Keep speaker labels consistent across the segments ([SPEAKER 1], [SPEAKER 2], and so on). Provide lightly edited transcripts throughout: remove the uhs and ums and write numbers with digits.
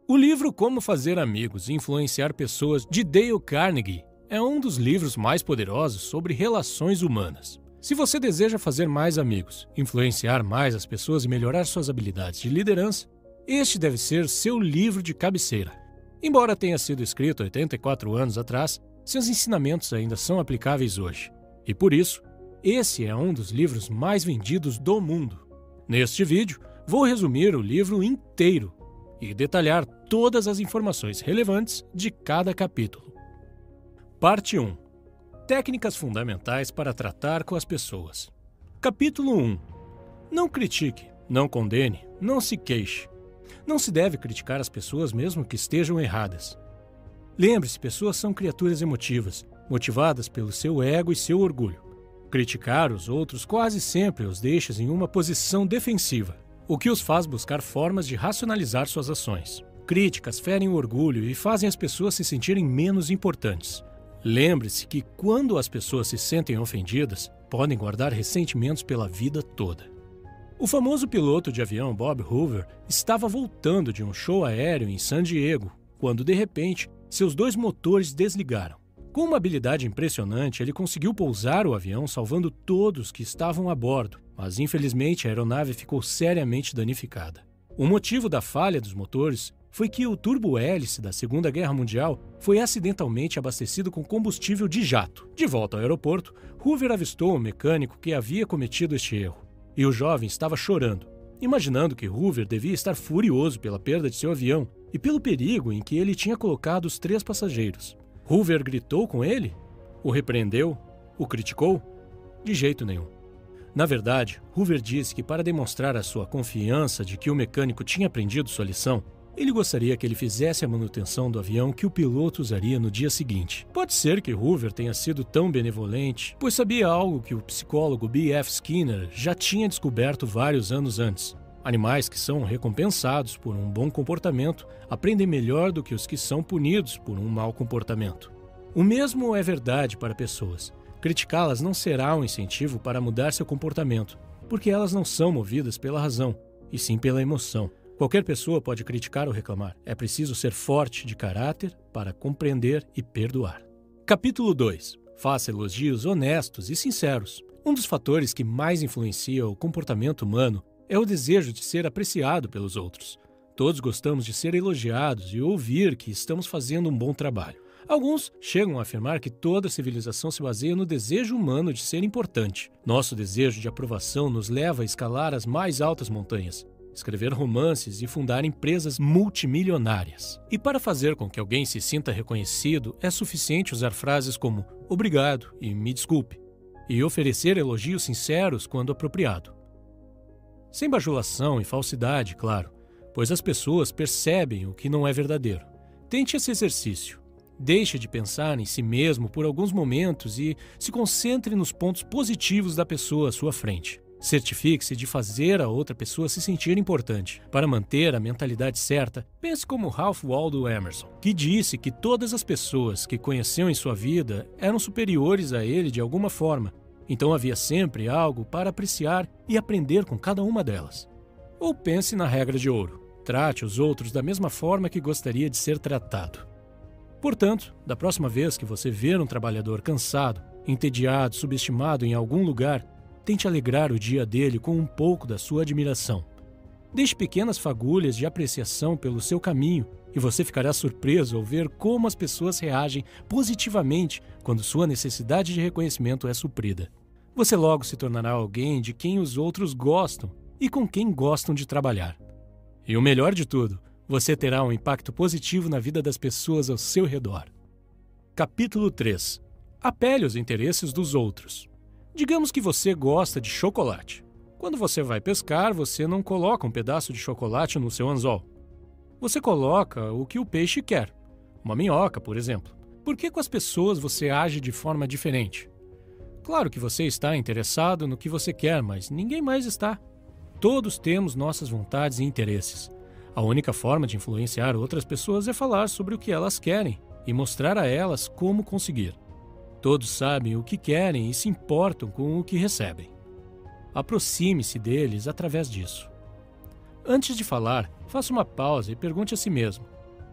[SPEAKER 1] O livro Como Fazer Amigos e Influenciar Pessoas, de Dale Carnegie, é um dos livros mais poderosos sobre relações humanas. Se você deseja fazer mais amigos, influenciar mais as pessoas e melhorar suas habilidades de liderança, este deve ser seu livro de cabeceira. Embora tenha sido escrito 84 anos atrás, seus ensinamentos ainda são aplicáveis hoje. E por isso, esse é um dos livros mais vendidos do mundo. Neste vídeo, vou resumir o livro inteiro e detalhar todas as informações relevantes de cada capítulo. Parte 1. Técnicas fundamentais para tratar com as pessoas. Capítulo 1. Não critique, não condene, não se queixe. Não se deve criticar as pessoas mesmo que estejam erradas. Lembre-se, pessoas são criaturas emotivas, motivadas pelo seu ego e seu orgulho. Criticar os outros quase sempre os deixa em uma posição defensiva, o que os faz buscar formas de racionalizar suas ações. Críticas ferem o orgulho e fazem as pessoas se sentirem menos importantes. Lembre-se que quando as pessoas se sentem ofendidas, podem guardar ressentimentos pela vida toda. O famoso piloto de avião Bob Hoover estava voltando de um show aéreo em San Diego, quando de repente seus 2 motores desligaram. Com uma habilidade impressionante, ele conseguiu pousar o avião salvando todos que estavam a bordo, mas infelizmente a aeronave ficou seriamente danificada. O motivo da falha dos motores foi que o turbo-hélice da Segunda Guerra Mundial foi acidentalmente abastecido com combustível de jato. De volta ao aeroporto, Hoover avistou o mecânico que havia cometido este erro, e o jovem estava chorando, imaginando que Hoover devia estar furioso pela perda de seu avião e pelo perigo em que ele tinha colocado os 3 passageiros. Hoover gritou com ele? O repreendeu? O criticou? De jeito nenhum. Na verdade, Hoover disse que para demonstrar a sua confiança de que o mecânico tinha aprendido sua lição, ele gostaria que ele fizesse a manutenção do avião que o piloto usaria no dia seguinte. Pode ser que Hoover tenha sido tão benevolente, pois sabia algo que o psicólogo B.F. Skinner já tinha descoberto vários anos antes. Animais que são recompensados por um bom comportamento aprendem melhor do que os que são punidos por um mau comportamento. O mesmo é verdade para pessoas. Criticá-las não será um incentivo para mudar seu comportamento, porque elas não são movidas pela razão, e sim pela emoção. Qualquer pessoa pode criticar ou reclamar. É preciso ser forte de caráter para compreender e perdoar. Capítulo 2. Faça elogios honestos e sinceros. Um dos fatores que mais influencia o comportamento humano é o desejo de ser apreciado pelos outros. Todos gostamos de ser elogiados e ouvir que estamos fazendo um bom trabalho. Alguns chegam a afirmar que toda civilização se baseia no desejo humano de ser importante. Nosso desejo de aprovação nos leva a escalar as mais altas montanhas, escrever romances e fundar empresas multimilionárias. E para fazer com que alguém se sinta reconhecido, é suficiente usar frases como "obrigado" e "me desculpe", e oferecer elogios sinceros quando apropriado. Sem bajulação e falsidade, claro, pois as pessoas percebem o que não é verdadeiro. Tente esse exercício. Deixe de pensar em si mesmo por alguns momentos e se concentre nos pontos positivos da pessoa à sua frente. Certifique-se de fazer a outra pessoa se sentir importante. Para manter a mentalidade certa, pense como Ralph Waldo Emerson, que disse que todas as pessoas que conheceu em sua vida eram superiores a ele de alguma forma. Então havia sempre algo para apreciar e aprender com cada uma delas. Ou pense na regra de ouro. Trate os outros da mesma forma que gostaria de ser tratado. Portanto, da próxima vez que você ver um trabalhador cansado, entediado, subestimado em algum lugar, tente alegrar o dia dele com um pouco da sua admiração. Deixe pequenas fagulhas de apreciação pelo seu caminho e você ficará surpreso ao ver como as pessoas reagem positivamente quando sua necessidade de reconhecimento é suprida. Você logo se tornará alguém de quem os outros gostam e com quem gostam de trabalhar. E o melhor de tudo, você terá um impacto positivo na vida das pessoas ao seu redor. Capítulo 3. Apele aos interesses dos outros. Digamos que você gosta de chocolate. Quando você vai pescar, você não coloca um pedaço de chocolate no seu anzol. Você coloca o que o peixe quer. Uma minhoca, por exemplo. Por que com as pessoas você age de forma diferente? Claro que você está interessado no que você quer, mas ninguém mais está. Todos temos nossas vontades e interesses. A única forma de influenciar outras pessoas é falar sobre o que elas querem e mostrar a elas como conseguir. Todos sabem o que querem e se importam com o que recebem. Aproxime-se deles através disso. Antes de falar, faça uma pausa e pergunte a si mesmo: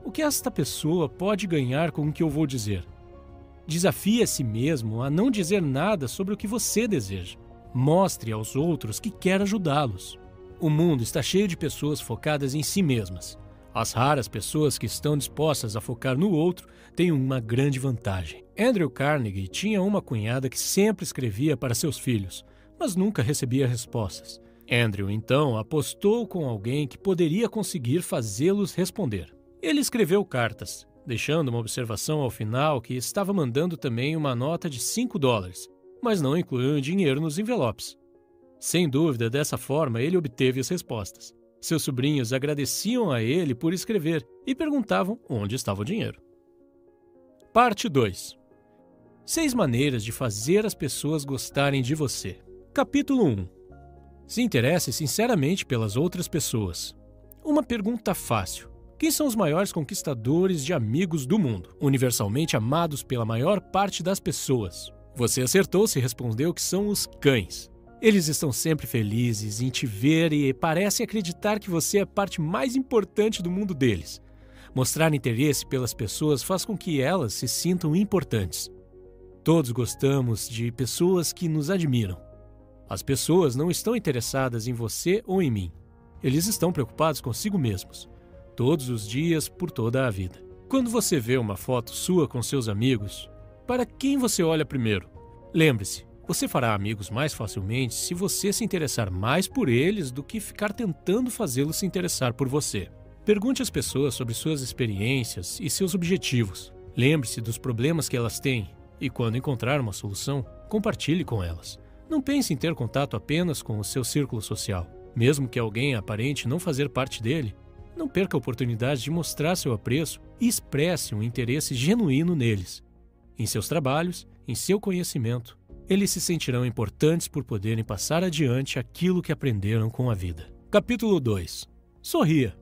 [SPEAKER 1] o que esta pessoa pode ganhar com o que eu vou dizer? Desafie a si mesmo a não dizer nada sobre o que você deseja. Mostre aos outros que quer ajudá-los. O mundo está cheio de pessoas focadas em si mesmas. As raras pessoas que estão dispostas a focar no outro têm uma grande vantagem. Andrew Carnegie tinha uma cunhada que sempre escrevia para seus filhos, mas nunca recebia respostas. Andrew, então, apostou com alguém que poderia conseguir fazê-los responder. Ele escreveu cartas, deixando uma observação ao final que estava mandando também uma nota de $5, mas não incluiu dinheiro nos envelopes. Sem dúvida, dessa forma, ele obteve as respostas. Seus sobrinhos agradeciam a ele por escrever e perguntavam onde estava o dinheiro. Parte 2. 6 maneiras de fazer as pessoas gostarem de você. Capítulo 1. Se interesse sinceramente pelas outras pessoas. Uma pergunta fácil. Quem são os maiores conquistadores de amigos do mundo, universalmente amados pela maior parte das pessoas? Você acertou se respondeu que são os cães. Eles estão sempre felizes em te ver e parecem acreditar que você é a parte mais importante do mundo deles. Mostrar interesse pelas pessoas faz com que elas se sintam importantes. Todos gostamos de pessoas que nos admiram. As pessoas não estão interessadas em você ou em mim. Eles estão preocupados consigo mesmos, todos os dias, por toda a vida. Quando você vê uma foto sua com seus amigos, para quem você olha primeiro? Lembre-se, você fará amigos mais facilmente se você se interessar mais por eles do que ficar tentando fazê-los se interessar por você. Pergunte às pessoas sobre suas experiências e seus objetivos. Lembre-se dos problemas que elas têm e, quando encontrar uma solução, compartilhe com elas. Não pense em ter contato apenas com o seu círculo social. Mesmo que alguém aparente não fazer parte dele, não perca a oportunidade de mostrar seu apreço e expresse um interesse genuíno neles. Em seus trabalhos, em seu conhecimento, eles se sentirão importantes por poderem passar adiante aquilo que aprenderam com a vida. Capítulo 2. Sorria.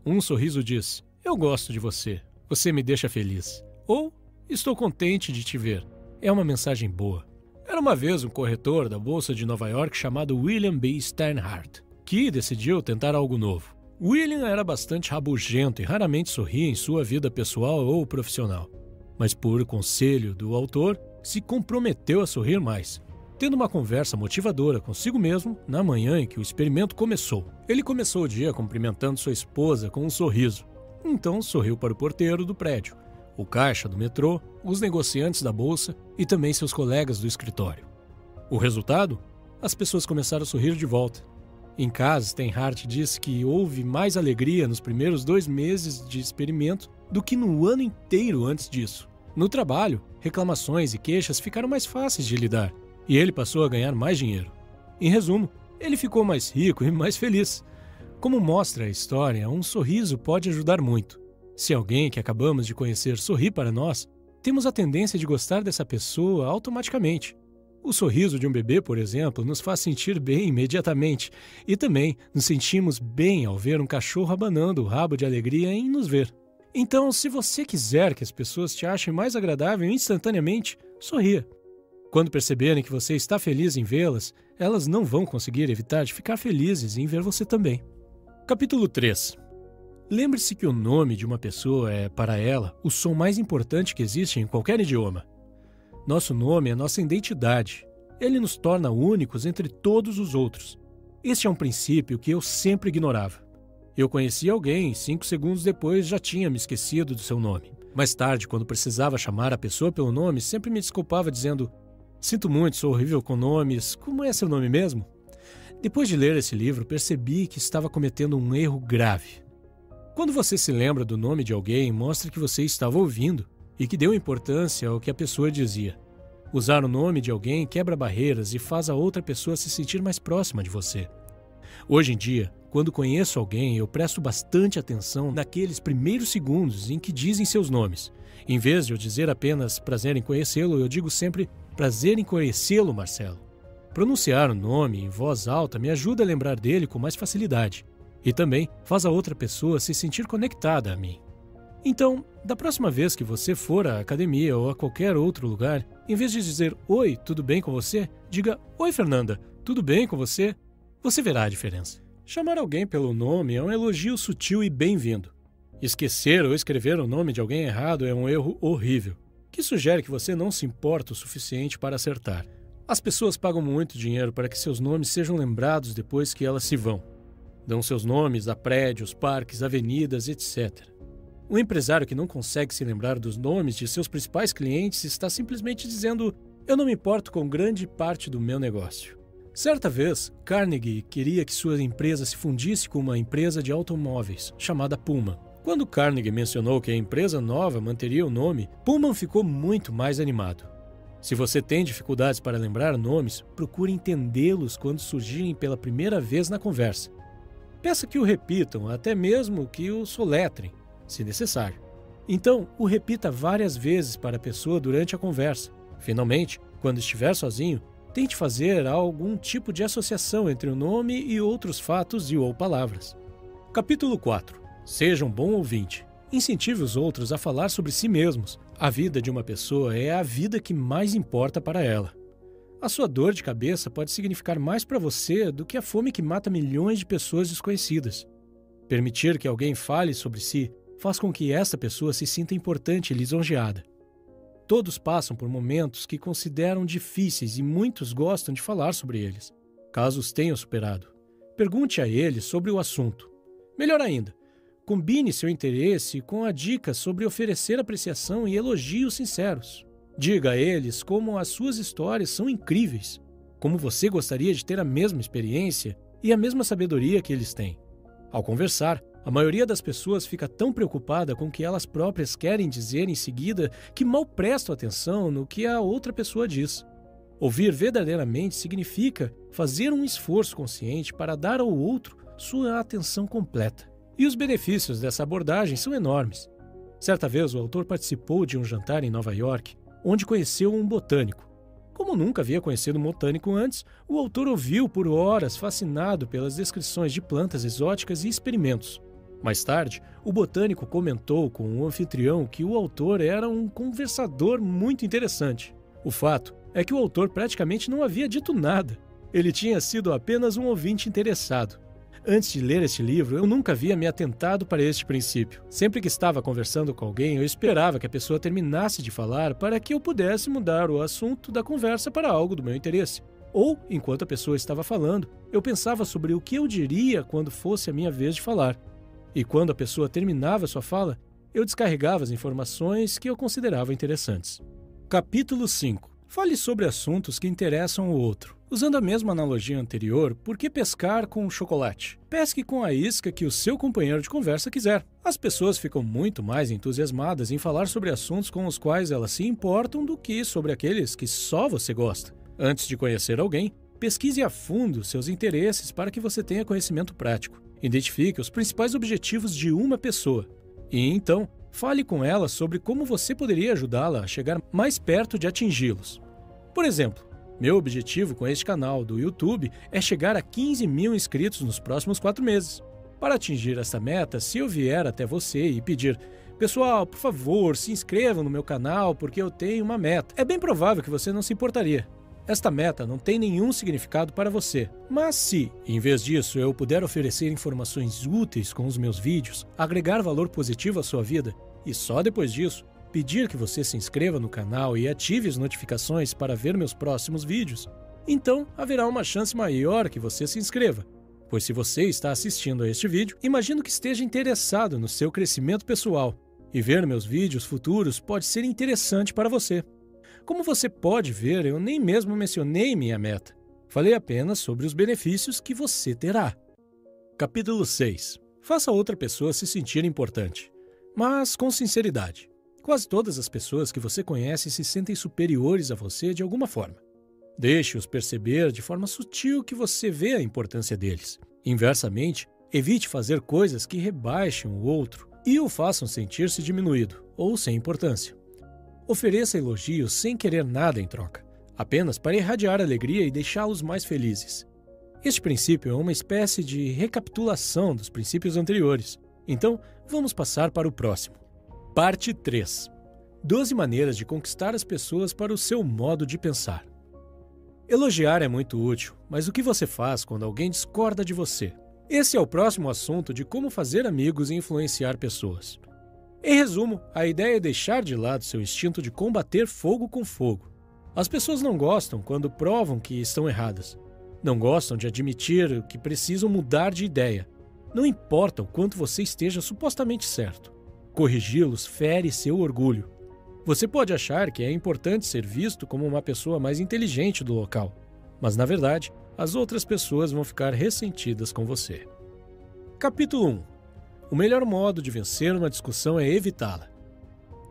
[SPEAKER 1] Um sorriso diz: eu gosto de você, você me deixa feliz. Ou, estou contente de te ver. É uma mensagem boa. Era uma vez um corretor da Bolsa de Nova York chamado William B. Steinhardt, que decidiu tentar algo novo. William era bastante rabugento e raramente sorria em sua vida pessoal ou profissional. Mas por conselho do autor, se comprometeu a sorrir mais, tendo uma conversa motivadora consigo mesmo na manhã em que o experimento começou. Ele começou o dia cumprimentando sua esposa com um sorriso. Então sorriu para o porteiro do prédio, o caixa do metrô, os negociantes da bolsa e também seus colegas do escritório. O resultado? As pessoas começaram a sorrir de volta. Em casa, Steinhardt disse que houve mais alegria nos primeiros 2 meses de experimento do que no ano inteiro antes disso. No trabalho, reclamações e queixas ficaram mais fáceis de lidar, e ele passou a ganhar mais dinheiro. Em resumo, ele ficou mais rico e mais feliz. Como mostra a história, um sorriso pode ajudar muito. Se alguém que acabamos de conhecer sorri para nós, temos a tendência de gostar dessa pessoa automaticamente. O sorriso de um bebê, por exemplo, nos faz sentir bem imediatamente, e também nos sentimos bem ao ver um cachorro abanando o rabo de alegria em nos ver. Então, se você quiser que as pessoas te achem mais agradável instantaneamente, sorria. Quando perceberem que você está feliz em vê-las, elas não vão conseguir evitar de ficar felizes em ver você também. Capítulo 3. Lembre-se que o nome de uma pessoa é, para ela, o som mais importante que existe em qualquer idioma. Nosso nome é nossa identidade. Ele nos torna únicos entre todos os outros. Este é um princípio que eu sempre ignorava. Eu conheci alguém e 5 segundos depois já tinha me esquecido do seu nome. Mais tarde, quando precisava chamar a pessoa pelo nome, sempre me desculpava dizendo: sinto muito, sou horrível com nomes, como é seu nome mesmo? Depois de ler esse livro, percebi que estava cometendo um erro grave. Quando você se lembra do nome de alguém, mostra que você estava ouvindo e que deu importância ao que a pessoa dizia. Usar o nome de alguém quebra barreiras e faz a outra pessoa se sentir mais próxima de você. Hoje em dia, quando conheço alguém, eu presto bastante atenção naqueles primeiros segundos em que dizem seus nomes. Em vez de eu dizer apenas prazer em conhecê-lo, eu digo sempre prazer em conhecê-lo, Marcelo. Pronunciar o nome em voz alta me ajuda a lembrar dele com mais facilidade e também faz a outra pessoa se sentir conectada a mim. Então, da próxima vez que você for à academia ou a qualquer outro lugar, em vez de dizer oi, tudo bem com você? Diga oi, Fernanda, tudo bem com você? Você verá a diferença. Chamar alguém pelo nome é um elogio sutil e bem-vindo. Esquecer ou escrever o nome de alguém errado é um erro horrível, que sugere que você não se importa o suficiente para acertar. As pessoas pagam muito dinheiro para que seus nomes sejam lembrados depois que elas se vão. Dão seus nomes a prédios, parques, avenidas, etc. Um empresário que não consegue se lembrar dos nomes de seus principais clientes está simplesmente dizendo: eu não me importo com grande parte do meu negócio. Certa vez, Carnegie queria que sua empresa se fundisse com uma empresa de automóveis, chamada Pullman. Quando Carnegie mencionou que a empresa nova manteria o nome, Pullman ficou muito mais animado. Se você tem dificuldades para lembrar nomes, procure entendê-los quando surgirem pela primeira vez na conversa. Peça que o repitam, até mesmo que o soletrem, se necessário. Então, o repita várias vezes para a pessoa durante a conversa. Finalmente, quando estiver sozinho, tente fazer algum tipo de associação entre o nome e outros fatos ou palavras. Capítulo 4. Seja um bom ouvinte. Incentive os outros a falar sobre si mesmos. A vida de uma pessoa é a vida que mais importa para ela. A sua dor de cabeça pode significar mais para você do que a fome que mata milhões de pessoas desconhecidas. Permitir que alguém fale sobre si faz com que essa pessoa se sinta importante e lisonjeada. Todos passam por momentos que consideram difíceis e muitos gostam de falar sobre eles. Caso os tenham superado, pergunte a eles sobre o assunto. Melhor ainda, combine seu interesse com a dica sobre oferecer apreciação e elogios sinceros. Diga a eles como as suas histórias são incríveis, como você gostaria de ter a mesma experiência e a mesma sabedoria que eles têm. Ao conversar, a maioria das pessoas fica tão preocupada com o que elas próprias querem dizer em seguida que mal prestam atenção no que a outra pessoa diz. Ouvir verdadeiramente significa fazer um esforço consciente para dar ao outro sua atenção completa. E os benefícios dessa abordagem são enormes. Certa vez, o autor participou de um jantar em Nova York, onde conheceu um botânico. Como nunca havia conhecido um botânico antes, o autor ouviu por horas, fascinado pelas descrições de plantas exóticas e experimentos. Mais tarde, o botânico comentou com o anfitrião que o autor era um conversador muito interessante. O fato é que o autor praticamente não havia dito nada. Ele tinha sido apenas um ouvinte interessado. Antes de ler este livro, eu nunca havia me atentado para este princípio. Sempre que estava conversando com alguém, eu esperava que a pessoa terminasse de falar para que eu pudesse mudar o assunto da conversa para algo do meu interesse. Ou, enquanto a pessoa estava falando, eu pensava sobre o que eu diria quando fosse a minha vez de falar. E quando a pessoa terminava sua fala, eu descarregava as informações que eu considerava interessantes. Capítulo 5. Fale sobre assuntos que interessam o outro. Usando a mesma analogia anterior, por que pescar com chocolate? Pesque com a isca que o seu companheiro de conversa quiser. As pessoas ficam muito mais entusiasmadas em falar sobre assuntos com os quais elas se importam do que sobre aqueles que só você gosta. Antes de conhecer alguém, pesquise a fundo seus interesses para que você tenha conhecimento prático. Identifique os principais objetivos de uma pessoa. E então, fale com ela sobre como você poderia ajudá-la a chegar mais perto de atingi-los. Por exemplo, meu objetivo com este canal do YouTube é chegar a 15 mil inscritos nos próximos 4 meses. Para atingir essa meta, se eu vier até você e pedir: pessoal, por favor, se inscrevam no meu canal porque eu tenho uma meta, é bem provável que você não se importaria. Esta meta não tem nenhum significado para você, mas se, em vez disso, eu puder oferecer informações úteis com os meus vídeos, agregar valor positivo à sua vida, e só depois disso, pedir que você se inscreva no canal e ative as notificações para ver meus próximos vídeos, então haverá uma chance maior que você se inscreva. Pois se você está assistindo a este vídeo, imagino que esteja interessado no seu crescimento pessoal, e ver meus vídeos futuros pode ser interessante para você. Como você pode ver, eu nem mesmo mencionei minha meta. Falei apenas sobre os benefícios que você terá. Capítulo 6. Faça outra pessoa se sentir importante, mas com sinceridade. Quase todas as pessoas que você conhece se sentem superiores a você de alguma forma. Deixe-os perceber de forma sutil que você vê a importância deles. Inversamente, evite fazer coisas que rebaixem o outro e o façam sentir-se diminuído ou sem importância. Ofereça elogios sem querer nada em troca, apenas para irradiar alegria e deixá-los mais felizes. Este princípio é uma espécie de recapitulação dos princípios anteriores. Então, vamos passar para o próximo. Parte 3. 12 maneiras de conquistar as pessoas para o seu modo de pensar. Elogiar é muito útil, mas o que você faz quando alguém discorda de você? Esse é o próximo assunto de como fazer amigos e influenciar pessoas. Em resumo, a ideia é deixar de lado seu instinto de combater fogo com fogo. As pessoas não gostam quando provam que estão erradas. Não gostam de admitir que precisam mudar de ideia. Não importa o quanto você esteja supostamente certo. Corrigi-los fere seu orgulho. Você pode achar que é importante ser visto como uma pessoa mais inteligente do local, mas na verdade, as outras pessoas vão ficar ressentidas com você. Capítulo 1. O melhor modo de vencer uma discussão é evitá-la.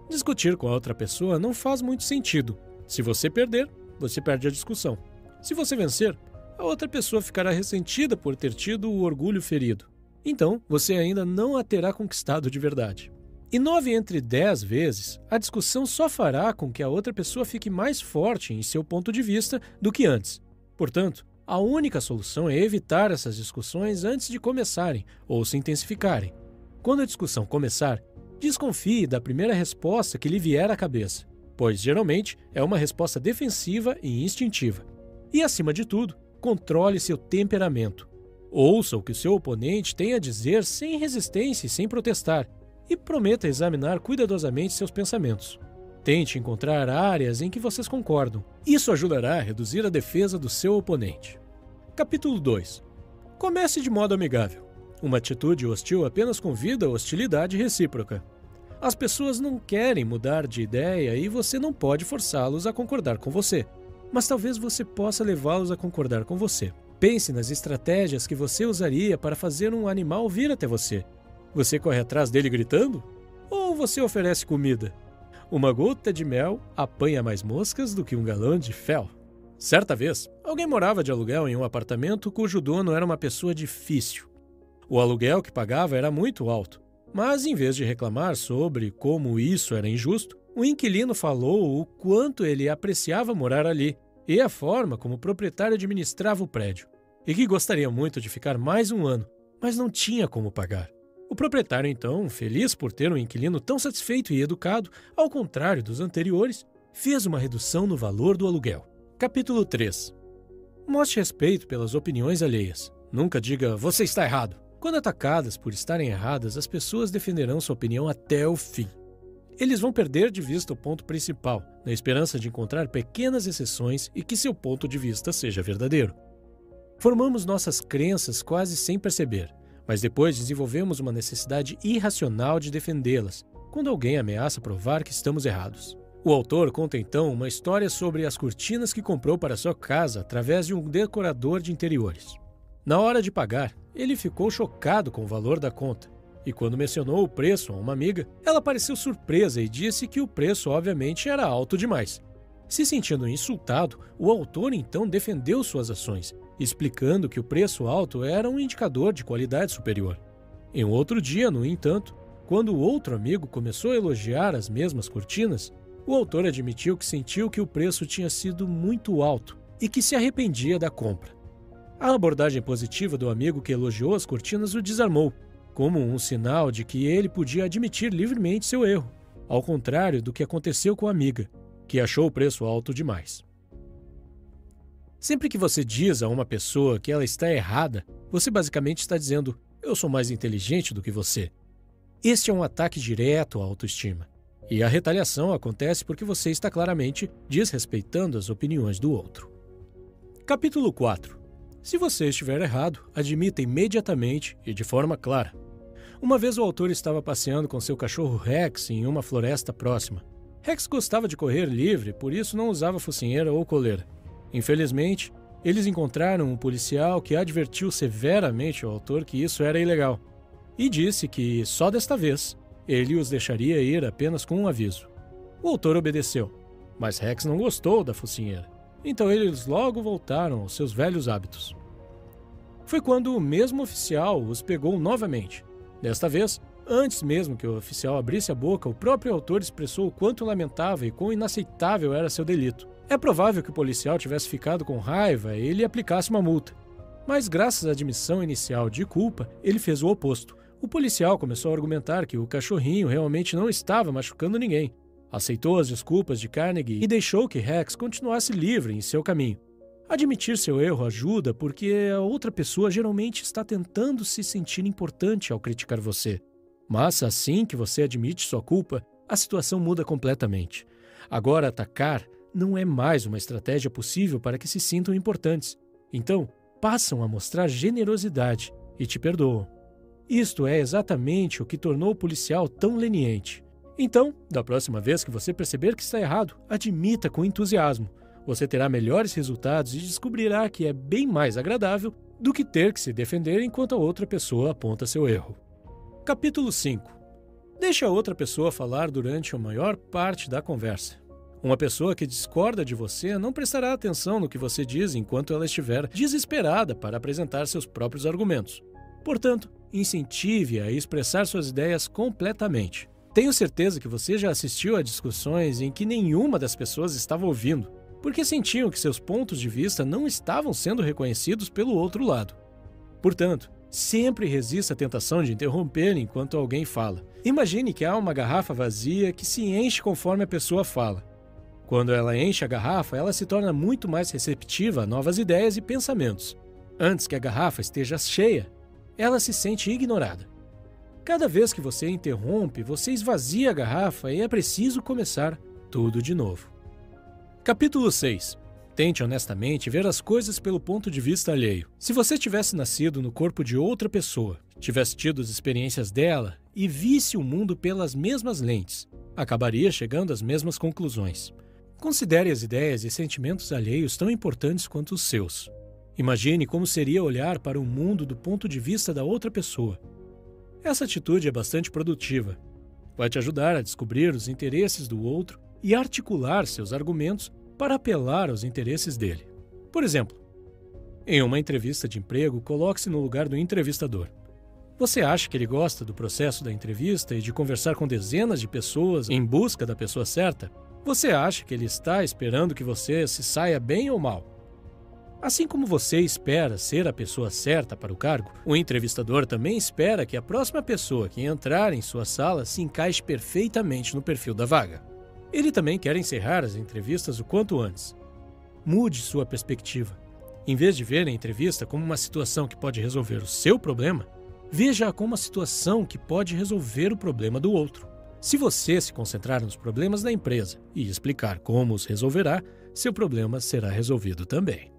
[SPEAKER 1] Discutir com a outra pessoa não faz muito sentido. Se você perder, você perde a discussão. Se você vencer, a outra pessoa ficará ressentida por ter tido o orgulho ferido. Então, você ainda não a terá conquistado de verdade. E 9 entre 10 vezes, a discussão só fará com que a outra pessoa fique mais forte em seu ponto de vista do que antes. Portanto, a única solução é evitar essas discussões antes de começarem ou se intensificarem. Quando a discussão começar, desconfie da primeira resposta que lhe vier à cabeça, pois geralmente é uma resposta defensiva e instintiva. E, acima de tudo, controle seu temperamento. Ouça o que o seu oponente tem a dizer sem resistência e sem protestar, e prometa examinar cuidadosamente seus pensamentos. Tente encontrar áreas em que vocês concordam. Isso ajudará a reduzir a defesa do seu oponente. Capítulo 2. Comece de modo amigável. Uma atitude hostil apenas convida a hostilidade recíproca. As pessoas não querem mudar de ideia e você não pode forçá-los a concordar com você. Mas talvez você possa levá-los a concordar com você. Pense nas estratégias que você usaria para fazer um animal vir até você. Você corre atrás dele gritando? Ou você oferece comida? Uma gota de mel apanha mais moscas do que um galão de fel. Certa vez, alguém morava de aluguel em um apartamento cujo dono era uma pessoa difícil. O aluguel que pagava era muito alto, mas em vez de reclamar sobre como isso era injusto, o inquilino falou o quanto ele apreciava morar ali e a forma como o proprietário administrava o prédio, e que gostaria muito de ficar mais um ano, mas não tinha como pagar. O proprietário, então, feliz por ter um inquilino tão satisfeito e educado, ao contrário dos anteriores, fez uma redução no valor do aluguel. Capítulo 3. Mostre respeito pelas opiniões alheias. Nunca diga, você está errado. Quando atacadas por estarem erradas, as pessoas defenderão sua opinião até o fim. Eles vão perder de vista o ponto principal, na esperança de encontrar pequenas exceções e que seu ponto de vista seja verdadeiro. Formamos nossas crenças quase sem perceber, mas depois desenvolvemos uma necessidade irracional de defendê-las, quando alguém ameaça provar que estamos errados. O autor conta então uma história sobre as cortinas que comprou para sua casa através de um decorador de interiores. Na hora de pagar, ele ficou chocado com o valor da conta, e quando mencionou o preço a uma amiga, ela pareceu surpresa e disse que o preço obviamente era alto demais. Se sentindo insultado, o autor então defendeu suas ações, explicando que o preço alto era um indicador de qualidade superior. Em um outro dia, no entanto, quando o outro amigo começou a elogiar as mesmas cortinas, o autor admitiu que sentiu que o preço tinha sido muito alto e que se arrependia da compra. A abordagem positiva do amigo que elogiou as cortinas o desarmou, como um sinal de que ele podia admitir livremente seu erro, ao contrário do que aconteceu com a amiga, que achou o preço alto demais. Sempre que você diz a uma pessoa que ela está errada, você basicamente está dizendo, eu sou mais inteligente do que você. Este é um ataque direto à autoestima. E a retaliação acontece porque você está claramente desrespeitando as opiniões do outro. Capítulo 4. Se você estiver errado, admita imediatamente e de forma clara. Uma vez o autor estava passeando com seu cachorro Rex em uma floresta próxima. Rex gostava de correr livre, por isso não usava focinheira ou coleira. Infelizmente, eles encontraram um policial que advertiu severamente ao autor que isso era ilegal e disse que, só desta vez, ele os deixaria ir apenas com um aviso. O autor obedeceu, mas Rex não gostou da focinheira, então eles logo voltaram aos seus velhos hábitos. Foi quando o mesmo oficial os pegou novamente. Desta vez, antes mesmo que o oficial abrisse a boca, o próprio autor expressou o quanto lamentava e quão inaceitável era seu delito. É provável que o policial tivesse ficado com raiva e ele aplicasse uma multa. Mas graças à admissão inicial de culpa, ele fez o oposto. O policial começou a argumentar que o cachorrinho realmente não estava machucando ninguém. Aceitou as desculpas de Carnegie e deixou que Rex continuasse livre em seu caminho. Admitir seu erro ajuda porque a outra pessoa geralmente está tentando se sentir importante ao criticar você. Mas assim que você admite sua culpa, a situação muda completamente. Agora, atacar não é mais uma estratégia possível para que se sintam importantes. Então, passam a mostrar generosidade e te perdoam. Isto é exatamente o que tornou o policial tão leniente. Então, da próxima vez que você perceber que está errado, admita com entusiasmo. Você terá melhores resultados e descobrirá que é bem mais agradável do que ter que se defender enquanto a outra pessoa aponta seu erro. Capítulo 5. Deixe a outra pessoa falar durante a maior parte da conversa. Uma pessoa que discorda de você não prestará atenção no que você diz enquanto ela estiver desesperada para apresentar seus próprios argumentos. Portanto, incentive-a a expressar suas ideias completamente. Tenho certeza que você já assistiu a discussões em que nenhuma das pessoas estava ouvindo, porque sentiam que seus pontos de vista não estavam sendo reconhecidos pelo outro lado. Portanto, sempre resista à tentação de interromper enquanto alguém fala. Imagine que há uma garrafa vazia que se enche conforme a pessoa fala. Quando ela enche a garrafa, ela se torna muito mais receptiva a novas ideias e pensamentos. Antes que a garrafa esteja cheia, ela se sente ignorada. Cada vez que você interrompe, você esvazia a garrafa e é preciso começar tudo de novo. Capítulo 6. Tente honestamente ver as coisas pelo ponto de vista alheio. Se você tivesse nascido no corpo de outra pessoa, tivesse tido as experiências dela e visse o mundo pelas mesmas lentes, acabaria chegando às mesmas conclusões. Considere as ideias e sentimentos alheios tão importantes quanto os seus. Imagine como seria olhar para o mundo do ponto de vista da outra pessoa. Essa atitude é bastante produtiva. Vai te ajudar a descobrir os interesses do outro e articular seus argumentos para apelar aos interesses dele. Por exemplo, em uma entrevista de emprego, coloque-se no lugar do entrevistador. Você acha que ele gosta do processo da entrevista e de conversar com dezenas de pessoas em busca da pessoa certa? Você acha que ele está esperando que você se saia bem ou mal? Assim como você espera ser a pessoa certa para o cargo, o entrevistador também espera que a próxima pessoa que entrar em sua sala se encaixe perfeitamente no perfil da vaga. Ele também quer encerrar as entrevistas o quanto antes. Mude sua perspectiva. Em vez de ver a entrevista como uma situação que pode resolver o seu problema, veja-a como uma situação que pode resolver o problema do outro. Se você se concentrar nos problemas da empresa e explicar como os resolverá, seu problema será resolvido também.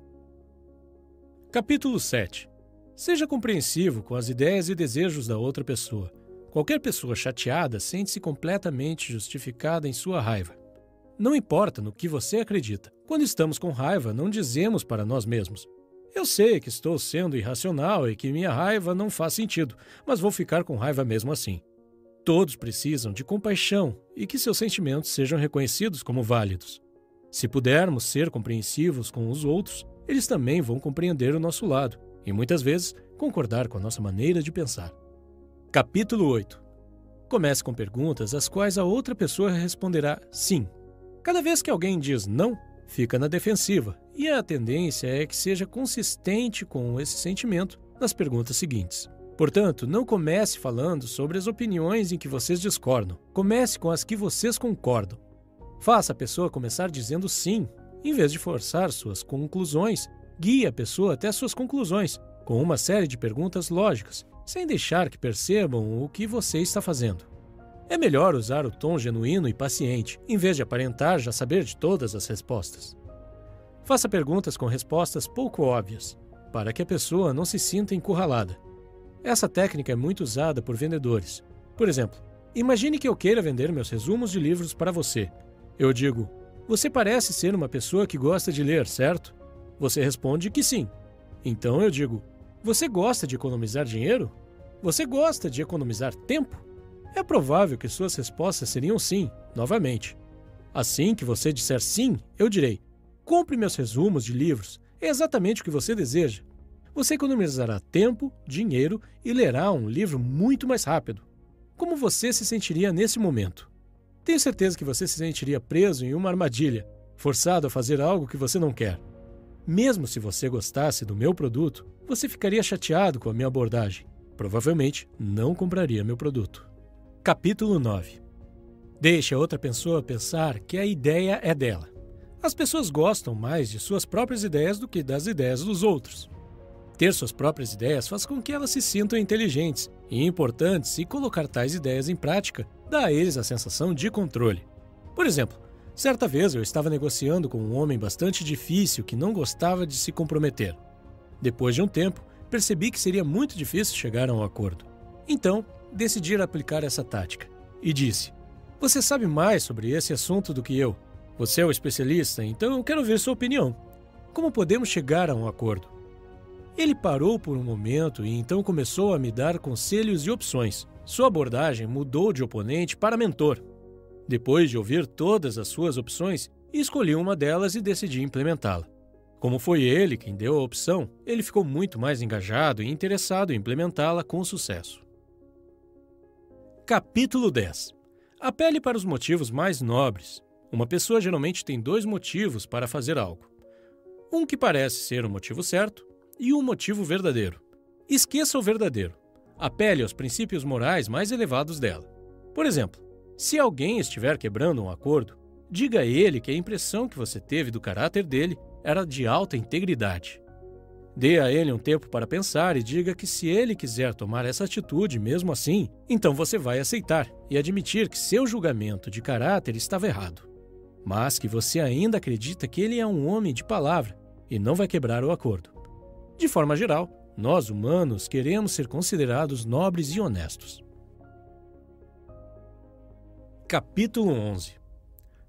[SPEAKER 1] Capítulo 7. Seja compreensivo com as ideias e desejos da outra pessoa. Qualquer pessoa chateada sente-se completamente justificada em sua raiva. Não importa no que você acredita. Quando estamos com raiva, não dizemos para nós mesmos: eu sei que estou sendo irracional e que minha raiva não faz sentido, mas vou ficar com raiva mesmo assim. Todos precisam de compaixão e que seus sentimentos sejam reconhecidos como válidos. Se pudermos ser compreensivos com os outros, eles também vão compreender o nosso lado e, muitas vezes, concordar com a nossa maneira de pensar. Capítulo 8. Comece com perguntas às quais a outra pessoa responderá sim. Cada vez que alguém diz não, fica na defensiva, e a tendência é que seja consistente com esse sentimento nas perguntas seguintes. Portanto, não comece falando sobre as opiniões em que vocês discordam. Comece com as que vocês concordam. Faça a pessoa começar dizendo sim. Em vez de forçar suas conclusões, guie a pessoa até suas conclusões, com uma série de perguntas lógicas, sem deixar que percebam o que você está fazendo. É melhor usar o tom genuíno e paciente, em vez de aparentar já saber de todas as respostas. Faça perguntas com respostas pouco óbvias, para que a pessoa não se sinta encurralada. Essa técnica é muito usada por vendedores. Por exemplo, imagine que eu queira vender meus resumos de livros para você. Eu digo: você parece ser uma pessoa que gosta de ler, certo? Você responde que sim. Então eu digo: você gosta de economizar dinheiro? Você gosta de economizar tempo? É provável que suas respostas seriam sim, novamente. Assim que você disser sim, eu direi: compre meus resumos de livros, é exatamente o que você deseja. Você economizará tempo, dinheiro e lerá um livro muito mais rápido. Como você se sentiria nesse momento? Tenho certeza que você se sentiria preso em uma armadilha, forçado a fazer algo que você não quer. Mesmo se você gostasse do meu produto, você ficaria chateado com a minha abordagem. Provavelmente não compraria meu produto. Capítulo 9. Deixe a outra pessoa pensar que a ideia é dela. As pessoas gostam mais de suas próprias ideias do que das ideias dos outros. Ter suas próprias ideias faz com que elas se sintam inteligentes e importantes, e colocar tais ideias em prática dá a eles a sensação de controle. Por exemplo, certa vez eu estava negociando com um homem bastante difícil que não gostava de se comprometer. Depois de um tempo, percebi que seria muito difícil chegar a um acordo. Então, decidi aplicar essa tática e disse: "Você sabe mais sobre esse assunto do que eu. Você é o especialista, então eu quero ver sua opinião. Como podemos chegar a um acordo?" Ele parou por um momento e então começou a me dar conselhos e opções. Sua abordagem mudou de oponente para mentor. Depois de ouvir todas as suas opções, escolhi uma delas e decidi implementá-la. Como foi ele quem deu a opção, ele ficou muito mais engajado e interessado em implementá-la com sucesso. Capítulo 10. Apele para os motivos mais nobres. Uma pessoa geralmente tem 2 motivos para fazer algo. Um que parece ser o motivo certo e um motivo verdadeiro. Esqueça o verdadeiro. Apele aos princípios morais mais elevados dela. Por exemplo, se alguém estiver quebrando um acordo, diga a ele que a impressão que você teve do caráter dele era de alta integridade. Dê a ele um tempo para pensar e diga que se ele quiser tomar essa atitude mesmo assim, então você vai aceitar e admitir que seu julgamento de caráter estava errado, mas que você ainda acredita que ele é um homem de palavra e não vai quebrar o acordo. De forma geral, nós humanos queremos ser considerados nobres e honestos. Capítulo 11.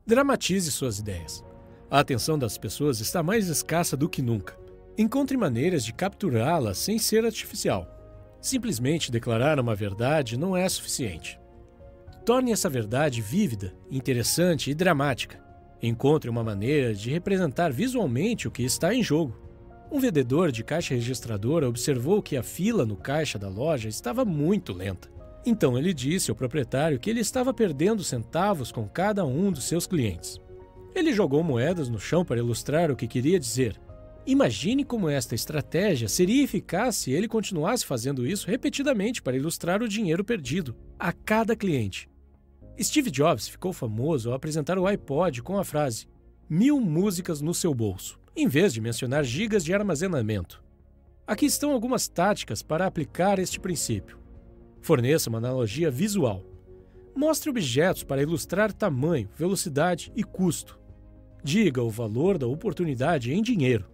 [SPEAKER 1] Dramatize suas ideias. A atenção das pessoas está mais escassa do que nunca. Encontre maneiras de capturá-la sem ser artificial. Simplesmente declarar uma verdade não é suficiente. Torne essa verdade vívida, interessante e dramática. Encontre uma maneira de representar visualmente o que está em jogo. Um vendedor de caixa registradora observou que a fila no caixa da loja estava muito lenta. Então ele disse ao proprietário que ele estava perdendo centavos com cada um dos seus clientes. Ele jogou moedas no chão para ilustrar o que queria dizer. Imagine como esta estratégia seria eficaz se ele continuasse fazendo isso repetidamente para ilustrar o dinheiro perdido a cada cliente. Steve Jobs ficou famoso ao apresentar o iPod com a frase 1000 músicas no seu bolso, em vez de mencionar gigas de armazenamento. Aqui estão algumas táticas para aplicar este princípio. Forneça uma analogia visual. Mostre objetos para ilustrar tamanho, velocidade e custo. Diga o valor da oportunidade em dinheiro.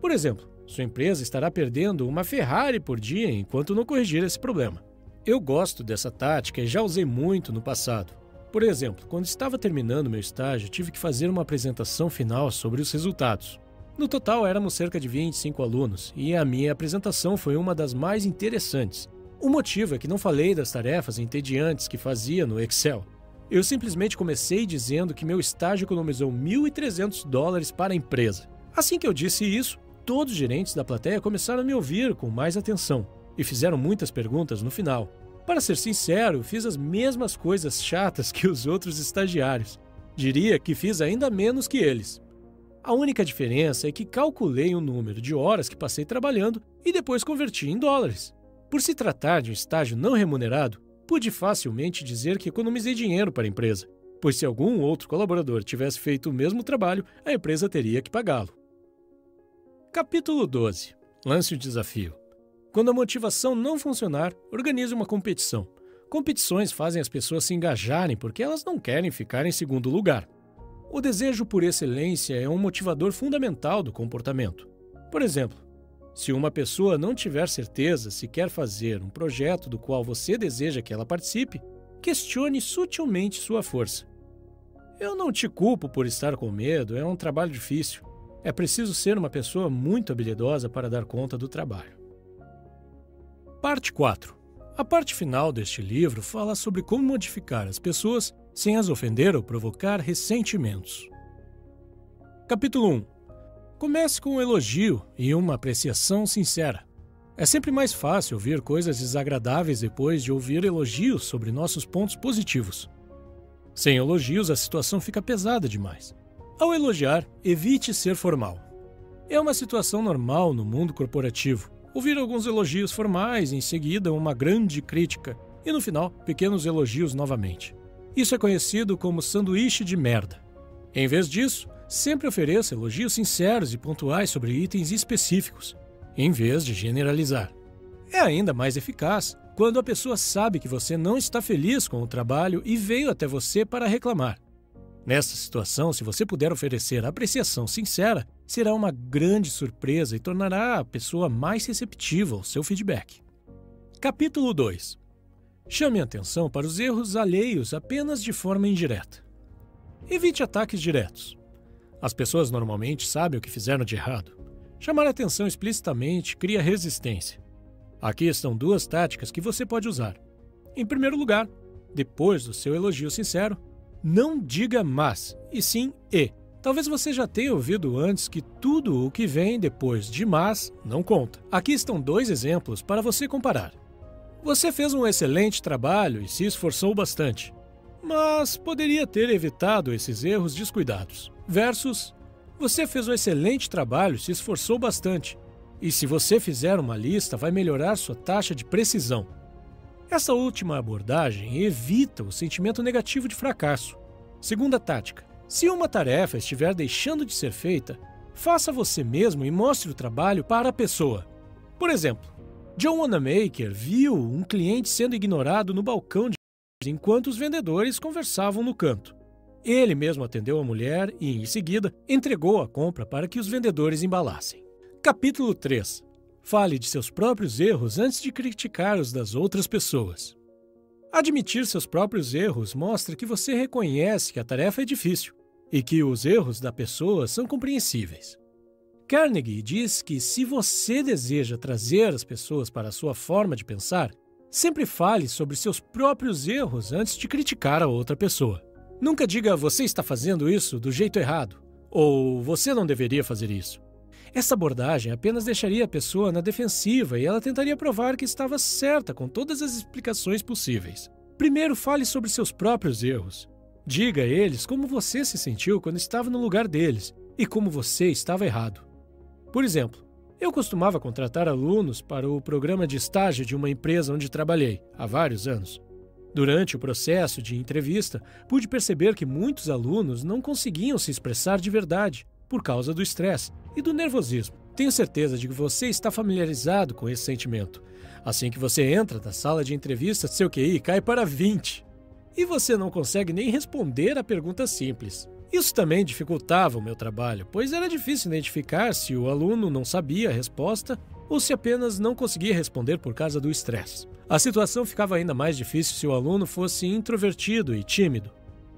[SPEAKER 1] Por exemplo, sua empresa estará perdendo uma Ferrari por dia enquanto não corrigir esse problema. Eu gosto dessa tática e já usei muito no passado. Por exemplo, quando estava terminando meu estágio, tive que fazer uma apresentação final sobre os resultados. No total, éramos cerca de 25 alunos e a minha apresentação foi uma das mais interessantes. O motivo é que não falei das tarefas entediantes que fazia no Excel. Eu simplesmente comecei dizendo que meu estágio economizou $1.300 para a empresa. Assim que eu disse isso, todos os gerentes da plateia começaram a me ouvir com mais atenção e fizeram muitas perguntas no final. Para ser sincero, fiz as mesmas coisas chatas que os outros estagiários. Diria que fiz ainda menos que eles. A única diferença é que calculei o número de horas que passei trabalhando e depois converti em dólares. Por se tratar de um estágio não remunerado, pude facilmente dizer que economizei dinheiro para a empresa, pois se algum outro colaborador tivesse feito o mesmo trabalho, a empresa teria que pagá-lo. Capítulo 12. Lance o desafio. Quando a motivação não funcionar, organize uma competição. Competições fazem as pessoas se engajarem porque elas não querem ficar em segundo lugar. O desejo por excelência é um motivador fundamental do comportamento. Por exemplo, se uma pessoa não tiver certeza se quer fazer um projeto do qual você deseja que ela participe, questione sutilmente sua força. Eu não te culpo por estar com medo, é um trabalho difícil. É preciso ser uma pessoa muito habilidosa para dar conta do trabalho. Parte 4. A parte final deste livro fala sobre como modificar as pessoas sem as ofender ou provocar ressentimentos. Capítulo 1. Comece com um elogio e uma apreciação sincera. É sempre mais fácil ouvir coisas desagradáveis depois de ouvir elogios sobre nossos pontos positivos. Sem elogios, a situação fica pesada demais. Ao elogiar, evite ser formal. É uma situação normal no mundo corporativo. Ouvir alguns elogios formais, em seguida uma grande crítica e no final, pequenos elogios novamente. Isso é conhecido como sanduíche de merda. Em vez disso, Sempre ofereça elogios sinceros e pontuais sobre itens específicos, em vez de generalizar. É ainda mais eficaz quando a pessoa sabe que você não está feliz com o trabalho e veio até você para reclamar. Nesta situação, se você puder oferecer apreciação sincera, será uma grande surpresa e tornará a pessoa mais receptiva ao seu feedback. Capítulo 2. Chame a atenção para os erros alheios apenas de forma indireta. Evite ataques diretos. As pessoas normalmente sabem o que fizeram de errado. Chamar a atenção explicitamente cria resistência. Aqui estão 2 táticas que você pode usar. Em primeiro lugar, depois do seu elogio sincero, não diga mas, e sim e. Talvez você já tenha ouvido antes que tudo o que vem depois de mas não conta. Aqui estão 2 exemplos para você comparar. Você fez um excelente trabalho e se esforçou bastante, mas poderia ter evitado esses erros descuidados. Versus, você fez um excelente trabalho e se esforçou bastante, e se você fizer uma lista, vai melhorar sua taxa de precisão. Essa última abordagem evita o sentimento negativo de fracasso. Segunda tática: se uma tarefa estiver deixando de ser feita, faça você mesmo e mostre o trabalho para a pessoa. Por exemplo, John Wanamaker viu um cliente sendo ignorado no balcão enquanto os vendedores conversavam no canto. Ele mesmo atendeu a mulher e, em seguida, entregou a compra para que os vendedores embalassem. Capítulo 3. Fale de seus próprios erros antes de criticar os das outras pessoas. Admitir seus próprios erros mostra que você reconhece que a tarefa é difícil e que os erros da pessoa são compreensíveis. Carnegie diz que se você deseja trazer as pessoas para a sua forma de pensar, sempre fale sobre seus próprios erros antes de criticar a outra pessoa. Nunca diga "você está fazendo isso do jeito errado" ou "você não deveria fazer isso". Essa abordagem apenas deixaria a pessoa na defensiva e ela tentaria provar que estava certa com todas as explicações possíveis. Primeiro, fale sobre seus próprios erros. Diga a eles como você se sentiu quando estava no lugar deles e como você estava errado. Por exemplo, eu costumava contratar alunos para o programa de estágio de uma empresa onde trabalhei há vários anos. Durante o processo de entrevista, pude perceber que muitos alunos não conseguiam se expressar de verdade por causa do estresse e do nervosismo. Tenho certeza de que você está familiarizado com esse sentimento. Assim que você entra na sala de entrevista, seu QI cai para 20. E você não consegue nem responder a pergunta simples. Isso também dificultava o meu trabalho, pois era difícil identificar se o aluno não sabia a resposta ou se apenas não conseguia responder por causa do estresse. A situação ficava ainda mais difícil se o aluno fosse introvertido e tímido.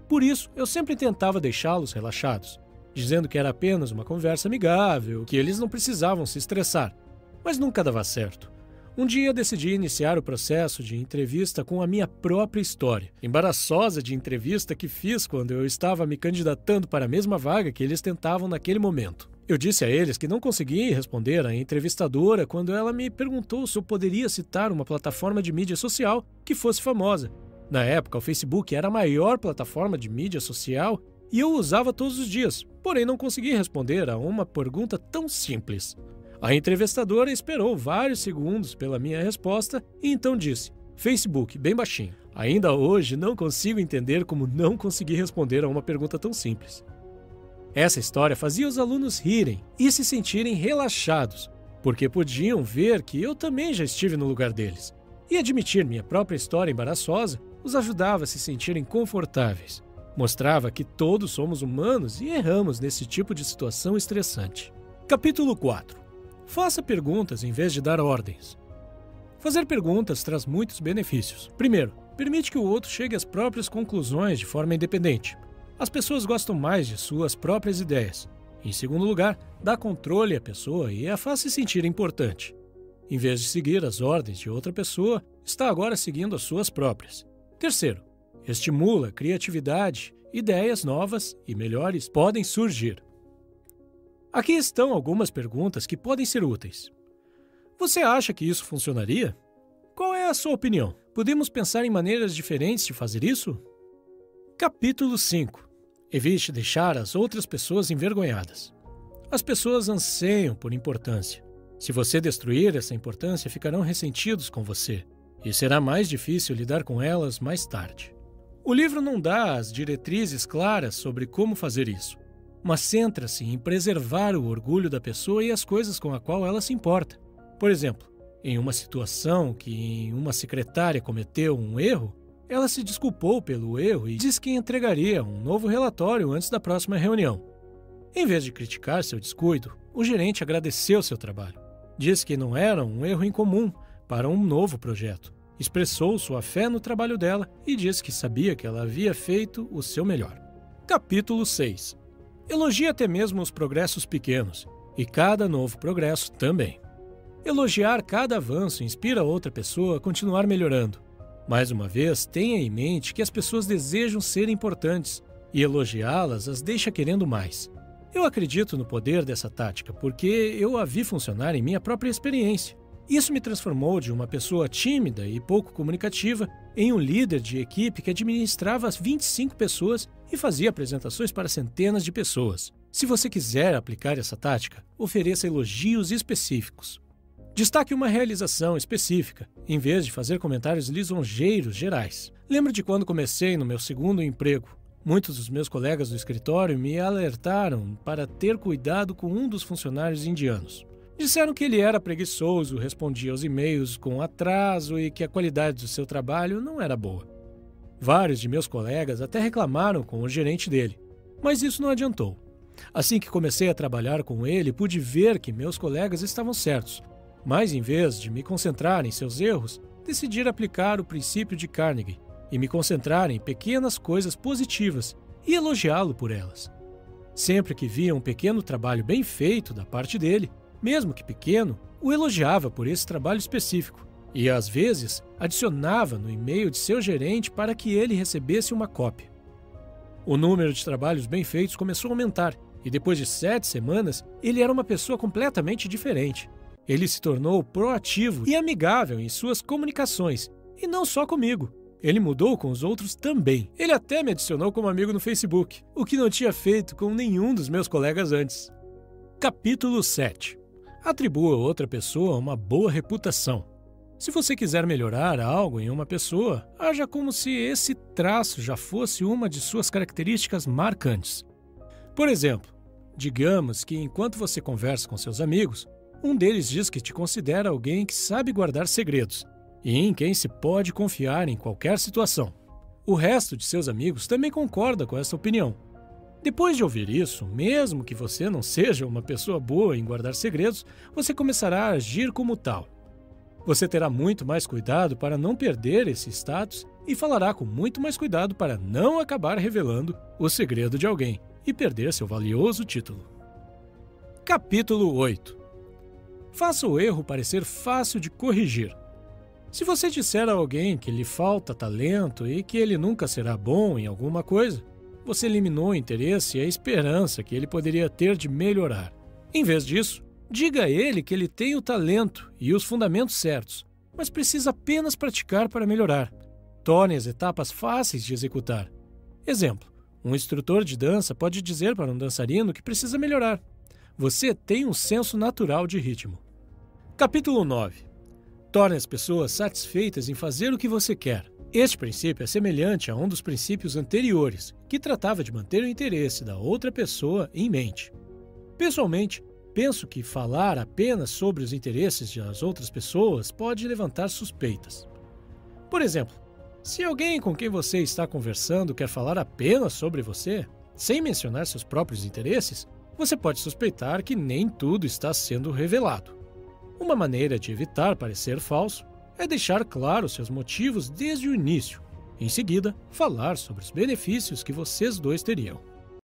[SPEAKER 1] Por isso, eu sempre tentava deixá-los relaxados, dizendo que era apenas uma conversa amigável, que eles não precisavam se estressar. Mas nunca dava certo. Um dia decidi iniciar o processo de entrevista com a minha própria história, embaraçosa de entrevista que fiz quando eu estava me candidatando para a mesma vaga que eles tentavam naquele momento. Eu disse a eles que não consegui responder à entrevistadora quando ela me perguntou se eu poderia citar uma plataforma de mídia social que fosse famosa. Na época, o Facebook era a maior plataforma de mídia social e eu o usava todos os dias, porém não consegui responder a uma pergunta tão simples. A entrevistadora esperou vários segundos pela minha resposta e então disse: Facebook, bem baixinho. Ainda hoje não consigo entender como não consegui responder a uma pergunta tão simples. Essa história fazia os alunos rirem e se sentirem relaxados, porque podiam ver que eu também já estive no lugar deles. E admitir minha própria história embaraçosa os ajudava a se sentirem confortáveis. Mostrava que todos somos humanos e erramos nesse tipo de situação estressante. Capítulo 4. Faça perguntas em vez de dar ordens. Fazer perguntas traz muitos benefícios. Primeiro, permite que o outro chegue às próprias conclusões de forma independente. As pessoas gostam mais de suas próprias ideias. Em segundo lugar, dá controle à pessoa e a faz se sentir importante. Em vez de seguir as ordens de outra pessoa, está agora seguindo as suas próprias. Terceiro, estimula a criatividade, ideias novas e melhores podem surgir. Aqui estão algumas perguntas que podem ser úteis. Você acha que isso funcionaria? Qual é a sua opinião? Podemos pensar em maneiras diferentes de fazer isso? Capítulo 5. Evite deixar as outras pessoas envergonhadas. As pessoas anseiam por importância. Se você destruir essa importância, ficarão ressentidos com você, e será mais difícil lidar com elas mais tarde. O livro não dá as diretrizes claras sobre como fazer isso. mas centra-se em preservar o orgulho da pessoa e as coisas com a qual ela se importa. Por exemplo, em uma situação que uma secretária cometeu um erro, ela se desculpou pelo erro e disse que entregaria um novo relatório antes da próxima reunião. Em vez de criticar seu descuido, o gerente agradeceu seu trabalho. Disse que não era um erro incomum para um novo projeto. Expressou sua fé no trabalho dela e disse que sabia que ela havia feito o seu melhor. Capítulo 6. Elogie até mesmo os progressos pequenos, e cada novo progresso também. Elogiar cada avanço inspira outra pessoa a continuar melhorando. Mais uma vez, tenha em mente que as pessoas desejam ser importantes, e elogiá-las as deixa querendo mais. Eu acredito no poder dessa tática porque eu a vi funcionar em minha própria experiência. Isso me transformou de uma pessoa tímida e pouco comunicativa em um líder de equipe que administrava 25 pessoas e fazia apresentações para centenas de pessoas. Se você quiser aplicar essa tática, ofereça elogios específicos. Destaque uma realização específica, em vez de fazer comentários lisonjeiros gerais. Lembro de quando comecei no meu segundo emprego. Muitos dos meus colegas do escritório me alertaram para ter cuidado com um dos funcionários indianos. Disseram que ele era preguiçoso, respondia aos e-mails com atraso e que a qualidade do seu trabalho não era boa. Vários de meus colegas até reclamaram com o gerente dele, mas isso não adiantou. Assim que comecei a trabalhar com ele, pude ver que meus colegas estavam certos, mas em vez de me concentrar em seus erros, decidi aplicar o princípio de Carnegie e me concentrar em pequenas coisas positivas e elogiá-lo por elas. Sempre que via um pequeno trabalho bem feito da parte dele, mesmo que pequeno, o elogiava por esse trabalho específico e, às vezes, adicionava no e-mail de seu gerente para que ele recebesse uma cópia. O número de trabalhos bem feitos começou a aumentar e, depois de 7 semanas, ele era uma pessoa completamente diferente. Ele se tornou proativo e amigável em suas comunicações, e não só comigo. Ele mudou com os outros também. Ele até me adicionou como amigo no Facebook, o que não tinha feito com nenhum dos meus colegas antes. Capítulo 7. Atribua a outra pessoa uma boa reputação. Se você quiser melhorar algo em uma pessoa, haja como se esse traço já fosse uma de suas características marcantes. Por exemplo, digamos que enquanto você conversa com seus amigos, um deles diz que te considera alguém que sabe guardar segredos e em quem se pode confiar em qualquer situação. O resto de seus amigos também concorda com essa opinião. Depois de ouvir isso, mesmo que você não seja uma pessoa boa em guardar segredos, você começará a agir como tal. Você terá muito mais cuidado para não perder esse status e falará com muito mais cuidado para não acabar revelando o segredo de alguém e perder seu valioso título. Capítulo 8. Faça o erro parecer fácil de corrigir. Se você disser a alguém que lhe falta talento e que ele nunca será bom em alguma coisa, você eliminou o interesse e a esperança que ele poderia ter de melhorar. Em vez disso, diga a ele que ele tem o talento e os fundamentos certos, mas precisa apenas praticar para melhorar. Torne as etapas fáceis de executar. Exemplo, um instrutor de dança pode dizer para um dançarino que precisa melhorar. Você tem um senso natural de ritmo. Capítulo 9. Torne as pessoas satisfeitas em fazer o que você quer. Este princípio é semelhante a um dos princípios anteriores, que tratava de manter o interesse da outra pessoa em mente. Pessoalmente, penso que falar apenas sobre os interesses das outras pessoas pode levantar suspeitas. Por exemplo, se alguém com quem você está conversando quer falar apenas sobre você, sem mencionar seus próprios interesses, você pode suspeitar que nem tudo está sendo revelado. Uma maneira de evitar parecer falso é deixar claro seus motivos desde o início. Em seguida, falar sobre os benefícios que vocês dois teriam.